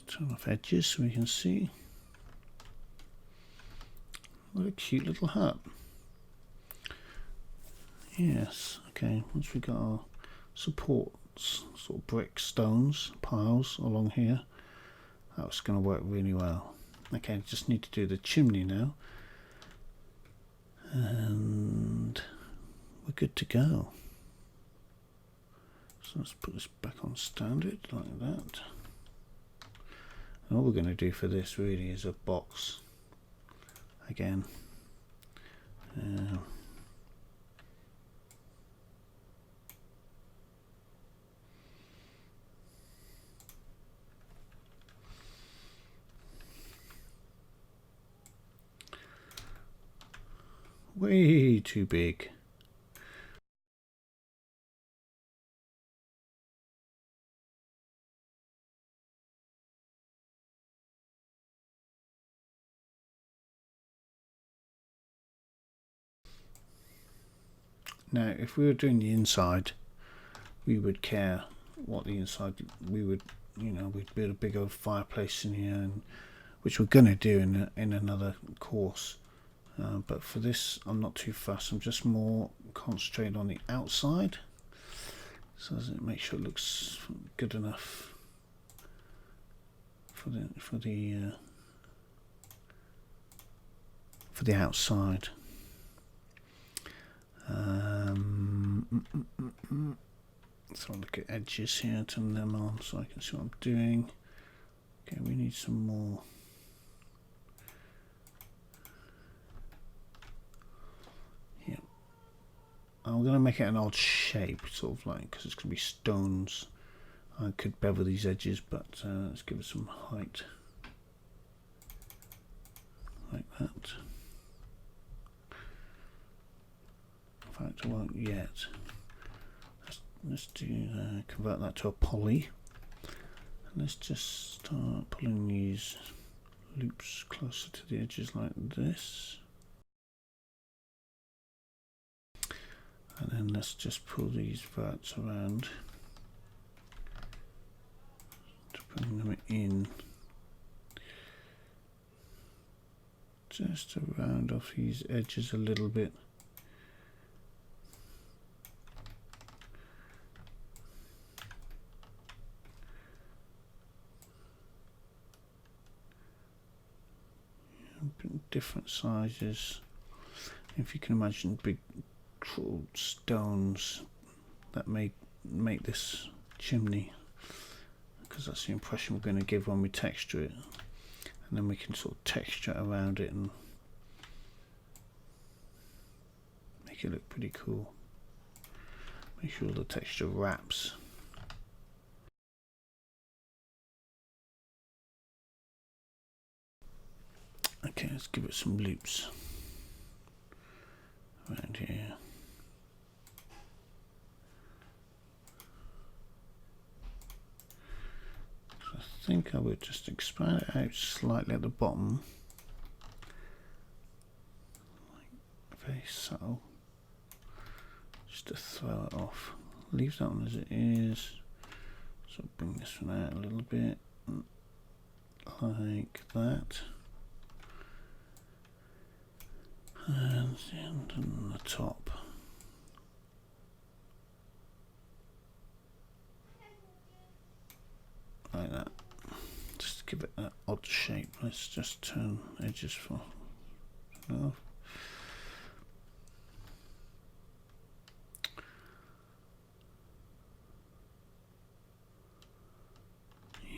Turn off edges so we can see. What a cute little hut. Yes, okay, once we got our supports, sort of brick stones piles along here, that's going to work really well. Okay, just need to do the chimney now, and we're good to go. So let's put this back on standard like that. And all we're going to do for this really is a box again. Way too big. Now, if we were doing the inside, we would care what the inside. We would, you know, we'd build a big old fireplace in here, and, which we're going to do in another course. But for this, I'm not too fussed. I'm just more concentrated on the outside, so as it make sure it looks good enough for the outside. So I'll look at edges here, turn them on so I can see what I'm doing. Okay, we need some more. Yeah, I'm going to make it an odd shape, sort of like, because it's going to be stones. I could bevel these edges, but let's give it some height, like that. In fact, I won't yet. Let's do convert that to a poly, and let's just start pulling these loops closer to the edges like this, and then let's just pull these verts around to bring them in, just to round off these edges a little bit. Different sizes. If you can imagine big stones that make this chimney, because that's the impression we're going to give when we texture it, and then we can sort of texture around it and make it look pretty cool. Make sure the texture wraps. Okay, let's give it some loops around here. So I think I would just expand it out slightly at the bottom, like very subtle, just to throw it off. Leave that one as it is. So bring this one out a little bit, like that. And the end and the top. Like that. Just to give it that odd shape. Let's just turn edges for off.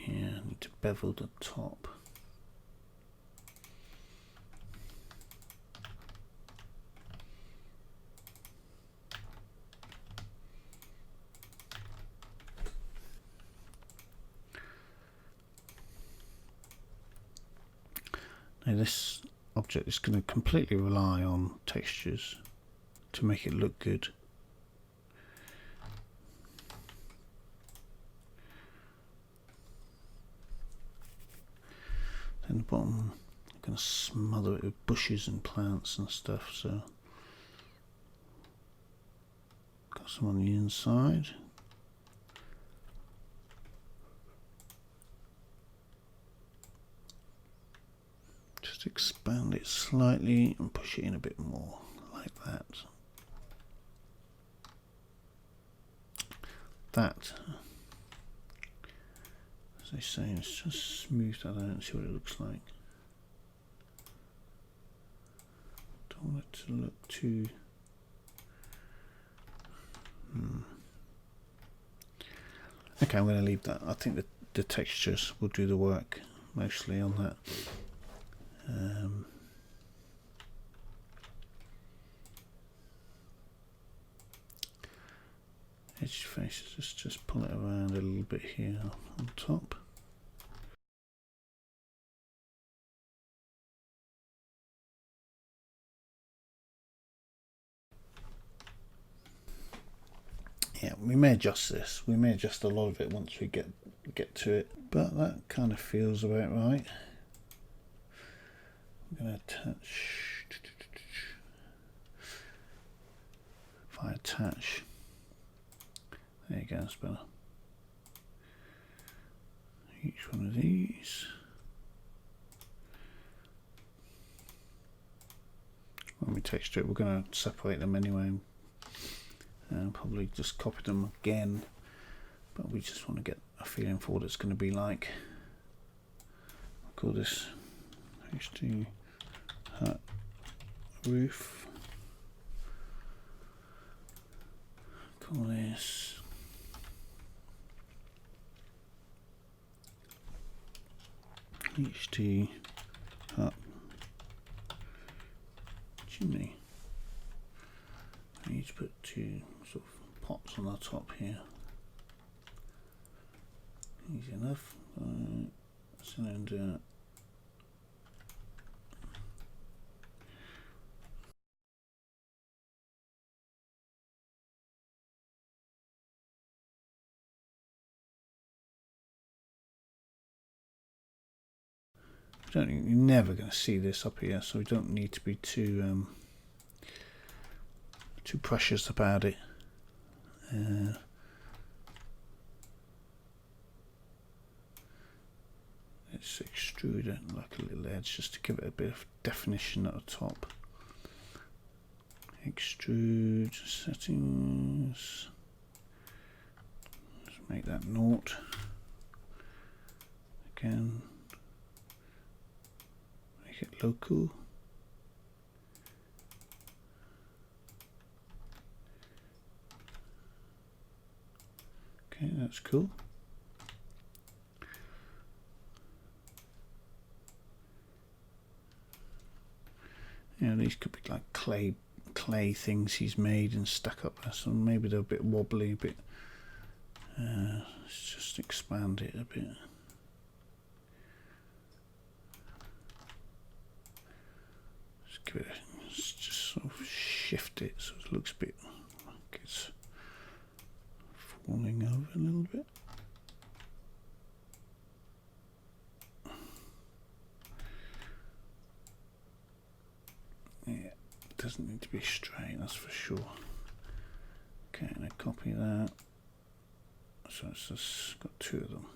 Yeah, I need to bevel the top. Now this object is going to completely rely on textures to make it look good. Then the bottom, I'm going to smother it with bushes and plants and stuff, so got some on the inside. expand it slightly and push it in a bit more, like that. That, as they say, let's just smooth that out and see what it looks like. Don't want it to look too... Okay, I'm going to leave that. I think that the textures will do the work mostly on that. Edge faces, just pull it around a little bit here on top. Yeah, we may adjust this. We may adjust a lot of it once we get to it, but that kind of feels about right. I'm going to attach. If I attach, there you go, that's better. Each one of these. When we texture it, we're going to separate them anyway. Probably just copy them again, but we just want to get a feeling for what it's going to be like. I'll call this HD Hut Roof. Call this HD Hut Chimney. I need to put two sort of pots on the top here. Easy enough. Cylinder. You're never going to see this up here, so we don't need to be too precious about it. Let's extrude it like a little edge just to give it a bit of definition at the top. Extrude settings. Let's make that 0. Again, make it local. Okay, that's cool. Yeah, these could be like clay things he's made and stuck up there, so maybe they're a bit wobbly, a bit. Let's just expand it a bit. Let's just sort of shift it so it looks a bit like it's falling over a little bit. Yeah, it doesn't need to be straight, that's for sure. Okay, and I copy that. So it's just got two of them.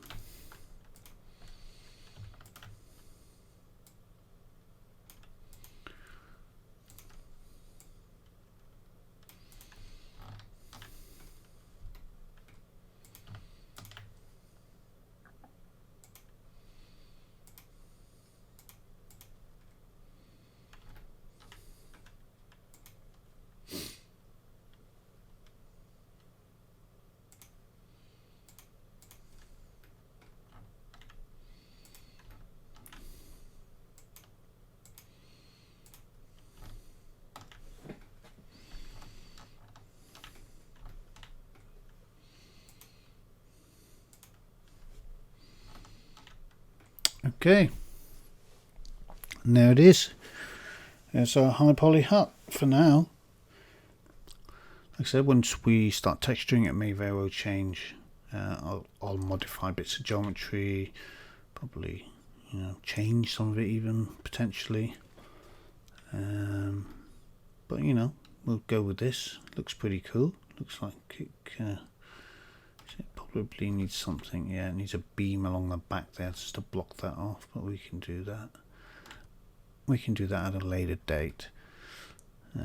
Okay, now it is. It's a high poly hut for now. Like I said, once we start texturing it may very well change. I'll modify bits of geometry, probably change some of it even potentially. But we'll go with this. Looks pretty cool. Looks like it probably needs something. Yeah, it needs a beam along the back there just to block that off, but we can do that. we can do that at a later date. Yeah,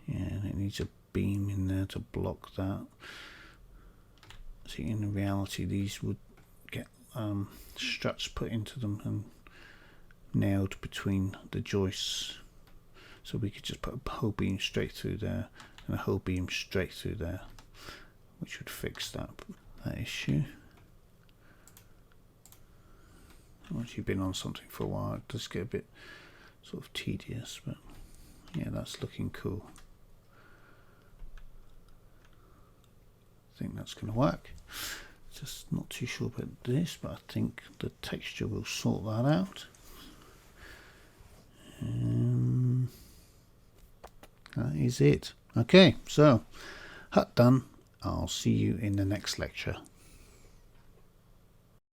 and it needs a beam in there to block that. See, in reality, these would get struts put into them and nailed between the joists. So we could just put a whole beam straight through there and a whole beam straight through there, which would fix that issue. Once you've been on something for a while, it does get a bit sort of tedious, but yeah, that's looking cool. I think that's going to work. Just not too sure about this, but I think the texture will sort that out. That is it. Okay, so hut done. I'll see you in the next lecture.